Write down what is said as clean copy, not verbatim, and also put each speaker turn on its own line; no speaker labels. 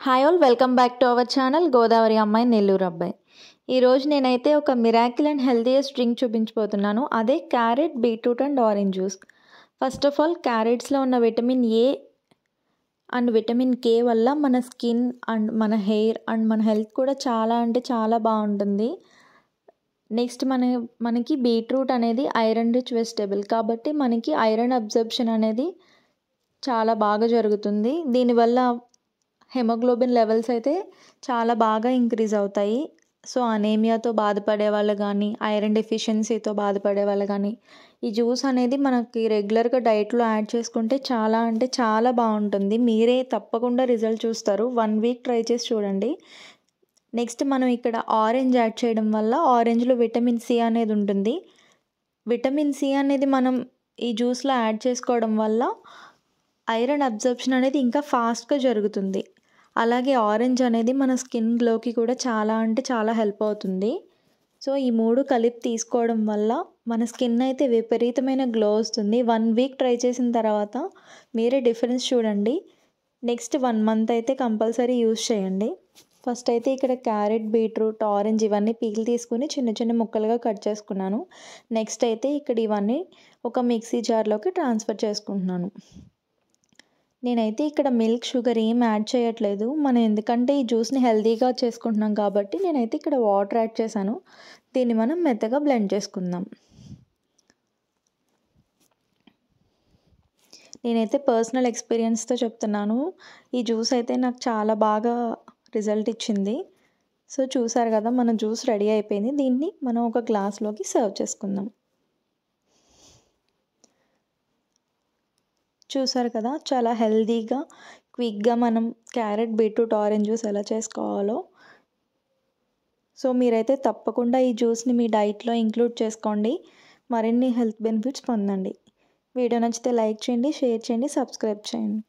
Hi all, welcome back to our channel Godavari అమ్మాయి నెల్లూరు అబ్బాయి. ఈరోజు నేనైతే ఒక మిరాకిల్ అండ్ హెల్తీయెస్ట్ డ్రింక్ చూపించబోతున్నాను. అదే carrot, beetroot and orange juice. First of all, క్యారెట్స్లో ఉన్న vitamin A and vitamin K వల్ల మన స్కిన్ అండ్ మన హెయిర్ అండ్ మన హెల్త్ కూడా చాలా అంటే చాలా బాగుంటుంది. నెక్స్ట్ మనకి బీట్రూట్ అనేది ఐరన్ రిచ్ వెజిటబుల్ కాబట్టి మనకి ఐరన్ అబ్జర్ప్షన్ అనేది చాలా బాగా జరుగుతుంది. దీనివల్ల హెమోగ్లోబిన్ లెవెల్స్ అయితే చాలా బాగా ఇంక్రీజ్ అవుతాయి. సో అనేమియాతో బాధపడే వాళ్ళు కానీ, ఐరన్ డెఫిషియన్సీతో బాధపడే వాళ్ళు కానీ ఈ జ్యూస్ అనేది మనకి రెగ్యులర్గా డైట్లో యాడ్ చేసుకుంటే చాలా అంటే చాలా బాగుంటుంది. మీరే తప్పకుండా రిజల్ట్ చూస్తారు. 1 వీక్ ట్రై చేసి చూడండి. నెక్స్ట్ మనం ఇక్కడ ఆరెంజ్ యాడ్ చేయడం వల్ల ఆరెంజ్లో విటమిన్ సి అనేది ఉంటుంది. విటమిన్ సి అనేది మనం ఈ జ్యూస్లో యాడ్ చేసుకోవడం వల్ల ఐరన్ అబ్జర్ప్షన్ అనేది ఇంకా ఫాస్ట్గా జరుగుతుంది. అలాగే ఆరెంజ్ అనేది మన స్కిన్ గ్లోకి కూడా చాలా అంటే చాలా హెల్ప్ అవుతుంది. సో ఈ 3 కలిపి తీసుకోవడం వల్ల మన స్కిన్ అయితే విపరీతమైన గ్లో వస్తుంది. 1 వీక్ ట్రై చేసిన తర్వాత మీరే డిఫరెన్స్ చూడండి. నెక్స్ట్ 1 మంత్ అయితే కంపల్సరీ యూస్ చేయండి. ఫస్ట్ అయితే ఇక్కడ క్యారెట్, బీట్రూట్, ఆరెంజ్ ఇవన్నీ పీల్ తీసుకుని చిన్న చిన్న ముక్కలుగా కట్ చేసుకున్నాను. నెక్స్ట్ అయితే ఇక్కడ ఇవన్నీ ఒక మిక్సీ జార్లోకి ట్రాన్స్ఫర్ చేసుకుంటున్నాను. నేనైతే ఇక్కడ మిల్క్, షుగర్ ఏం యాడ్ చేయట్లేదు. మనం ఎందుకంటే ఈ జ్యూస్ని హెల్తీగా చేసుకుంటున్నాం కాబట్టి నేనైతే ఇక్కడ వాటర్ యాడ్ చేశాను. దీన్ని మనం మెత్తగా బ్లెండ్ చేసుకుందాం. నేనైతే పర్సనల్ ఎక్స్పీరియన్స్తో చెప్తున్నాను. ఈ జ్యూస్ అయితే నాకు చాలా బాగా రిజల్ట్ ఇచ్చింది. సో చూసారు కదా, మన జ్యూస్ రెడీ అయిపోయింది. దీన్ని మనం ఒక గ్లాస్లోకి సర్వ్ చేసుకుందాం. చూసారు కదా, చాలా హెల్తీగా క్విక్గా మనం క్యారెట్, బీట్రూట్, ఆరెంజ్ జ్యూస్ ఎలా చేసుకోవాలో. సో మీరైతే తప్పకుండా ఈ జ్యూస్ని మీ డైట్లో ఇంక్లూడ్ చేసుకోండి. మరిన్ని హెల్త్ బెనిఫిట్స్ పొందండి. వీడియో నచ్చితే లైక్ చేయండి, షేర్ చేయండి, సబ్స్క్రైబ్ చేయండి.